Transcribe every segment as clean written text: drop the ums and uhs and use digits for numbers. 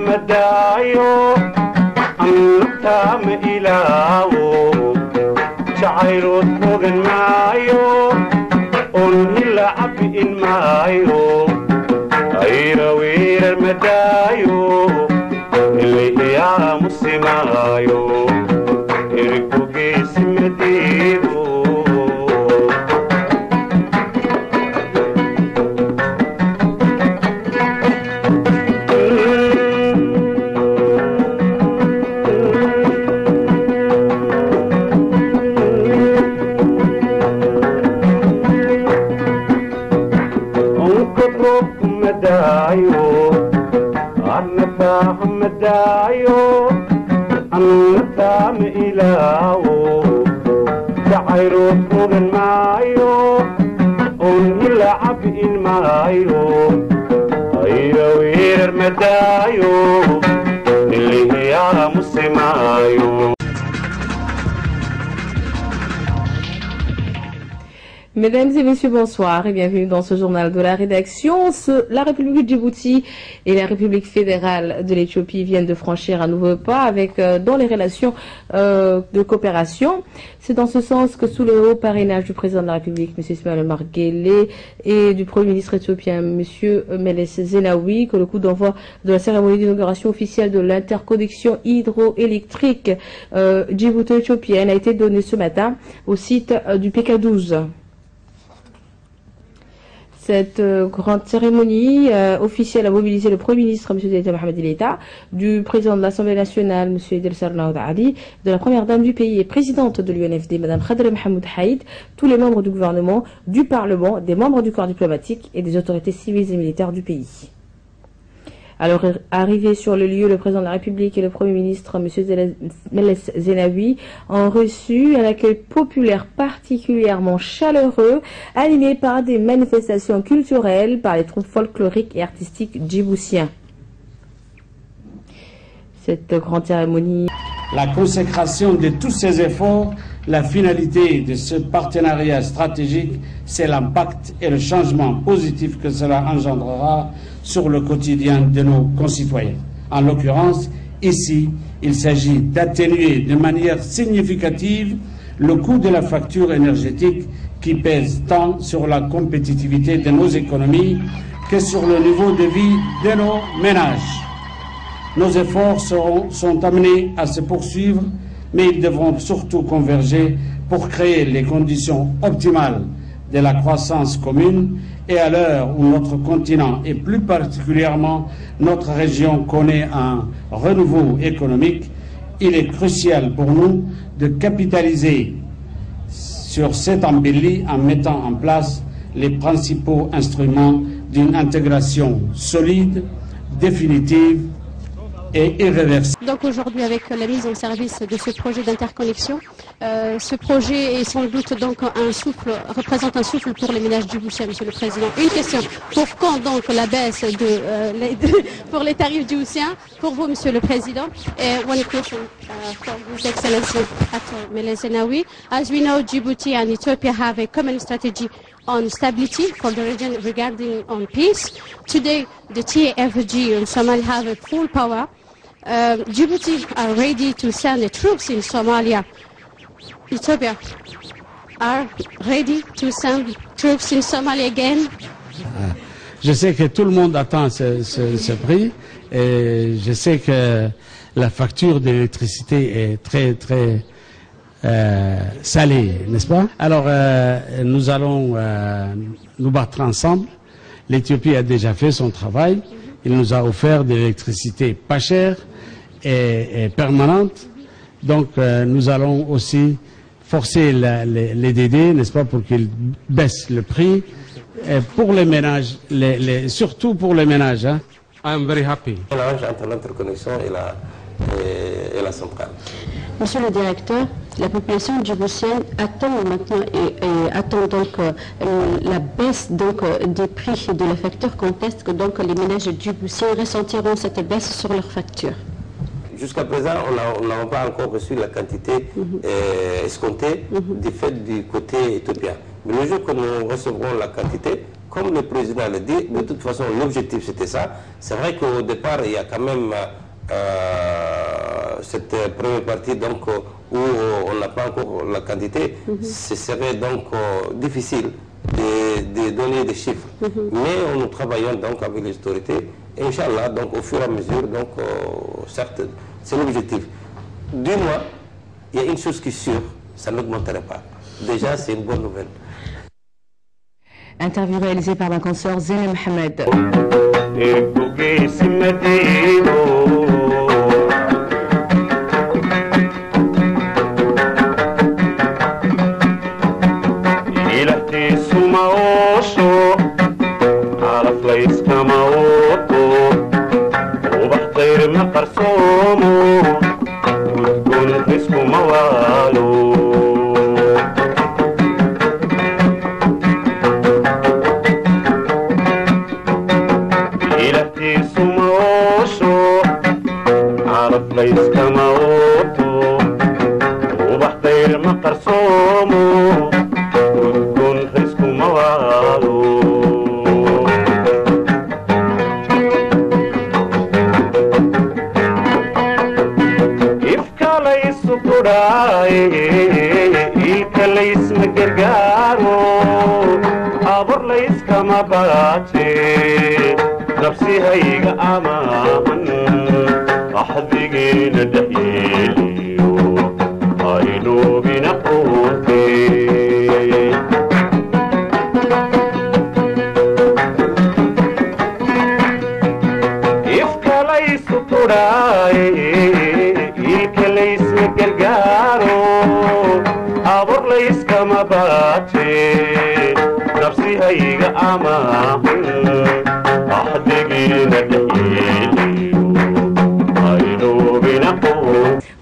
مدايو أنتا مإلاو شعيرو تبغن مايو أنهلا عبئن مايو أيرا وير المدايو اللي هي مسمايو إركو جيس مدينو مدايو أنا فاهم مدايو أنا فاهم إلاو تعيرو تمغن مايو أنهي لعبئن مايو أيرا وير مدايو اللي هي مسمايو. Mesdames et messieurs, bonsoir et bienvenue dans ce journal de la rédaction. La République de Djibouti et la République fédérale de l'Éthiopie viennent de franchir un nouveau pas avec dans les relations de coopération. C'est dans ce sens que sous le haut parrainage du président de la République, M. Ismaël Omar Guelleh, et du Premier ministre éthiopien, M. Meles Zenawi, que le coup d'envoi de la cérémonie d'inauguration officielle de l'interconnexion hydroélectrique djibouto-éthiopienne a été donné ce matin au site du PK12. Cette grande cérémonie officielle a mobilisé le Premier ministre, M. Déta Mohamed Ileta, du président de l'Assemblée nationale, M. Idrissa Al-Naoud, de la première dame du pays et présidente de l'UNFD, Mme Khadra Mohamed Haïd, tous les membres du gouvernement, du Parlement, des membres du corps diplomatique et des autorités civiles et militaires du pays. Alors, arrivé sur le lieu, le président de la République et le Premier ministre, M. Meles Zenawi, ont reçu un accueil populaire particulièrement chaleureux, animé par des manifestations culturelles, par les troupes folkloriques et artistiques djiboutiens. Cette grande cérémonie... La consécration de tous ces efforts, la finalité de ce partenariat stratégique, c'est l'impact et le changement positif que cela engendrera sur le quotidien de nos concitoyens. En l'occurrence, ici, il s'agit d'atténuer de manière significative le coût de la facture énergétique qui pèse tant sur la compétitivité de nos économies que sur le niveau de vie de nos ménages. Nos efforts sont amenés à se poursuivre, mais ils devront surtout converger pour créer les conditions optimales de la croissance commune. Et à l'heure où notre continent et plus particulièrement notre région connaît un renouveau économique, il est crucial pour nous de capitaliser sur cet embelli en mettant en place les principaux instruments d'une intégration solide, définitive et irréversible. Donc aujourd'hui, avec la mise en service de ce projet d'interconnexion, ce projet est sans doute donc représente un souffle pour les ménages djiboutiens, Monsieur le Président. Une question, pour quand donc la baisse pour les tarifs djiboutiens pour vous, Monsieur le Président? And one question for His Excellency Meles Zenawi. As we know, Djibouti and Ethiopia have a common strategy on stability for the region regarding on peace. Today, the TFG and Somalia have a full power. Djibouti are ready to send the troops in Somalia. Ethiopia are ready to send troops in Somalia again. Je sais que tout le monde attend ce prix et je sais que la facture d'électricité est très salée, n'est-ce pas? Alors nous allons nous battre ensemble. L'Éthiopie a déjà fait son travail. Il nous a offert de l'électricité pas chère et permanente. Donc nous allons aussi forcer les DD, n'est-ce pas, pour qu'ils baissent le prix pour les ménages, surtout pour les ménages. Hein. I am very happy. Entre l'interconnexion et la centrale. Monsieur le directeur, la population djiboutienne attend maintenant et attend donc la baisse donc des prix de la facture. Quand est-ce que donc les ménages djiboutiens ressentiront cette baisse sur leurs factures? Jusqu'à présent, on n'a pas encore reçu la quantité escomptée du fait du côté éthiopien. Mais le jour que nous recevrons la quantité, comme le président l'a dit, de toute façon, l'objectif c'était ça. C'est vrai qu'au départ, il y a quand même cette première partie donc, où on n'a pas encore la quantité. Ce serait donc difficile de donner des chiffres. Mais nous travaillons donc avec les autorités. Et Inch'Allah, donc au fur et à mesure, donc, certes, c'est l'objectif. Du moins, il y a une chose qui est sûre, ça n'augmenterait pas. Déjà, c'est une bonne nouvelle. Interview réalisée par ma consoeur Zeynep Mohamed.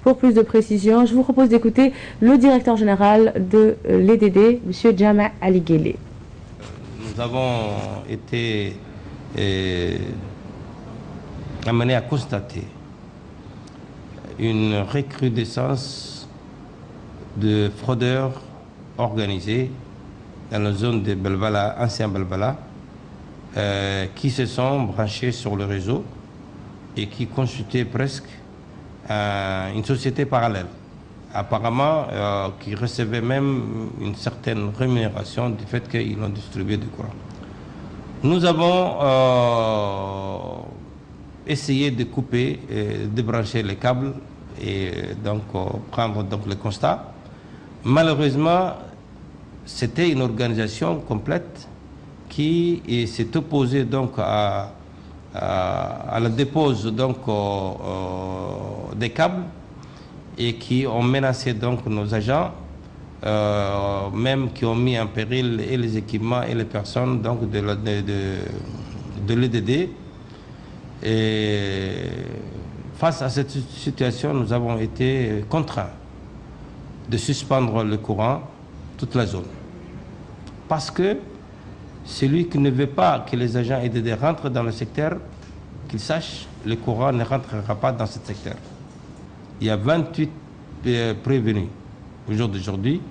Pour plus de précisions, je vous propose d'écouter le directeur général de l'EDD, M. Jama Ali Guélé. Nous avons été amenés à constater une recrudescence de fraudeurs organisés dans la zone de Belbala, ancien Belbala, qui se sont branchés sur le réseau et qui constituaient presque une société parallèle, apparemment qui recevait même une certaine rémunération du fait qu'ils ont distribué du courant. Nous avons essayé de couper, de brancher les câbles et donc prendre donc le constat. Malheureusement, c'était une organisation complète qui s'est opposée donc à la dépose donc des câbles et qui ont menacé donc nos agents, même qui ont mis en péril et les équipements et les personnes donc de l'EDD. Et face à cette situation, nous avons été contraints de suspendre le courant, toute la zone. Parce que celui qui ne veut pas que les agents EDD rentrent dans le secteur, qu'il sache, le courant ne rentrera pas dans ce secteur. Il y a 28 prévenus au jour d'aujourd'hui.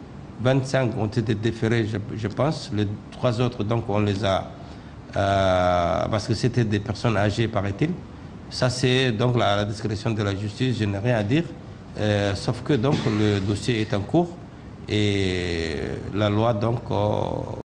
25 ont été déférés, je pense. Les 3 autres, donc, on les a... parce que c'était des personnes âgées, paraît-il. Ça, c'est donc la discrétion de la justice, je n'ai rien à dire. Sauf que donc, le dossier est en cours et la loi, donc...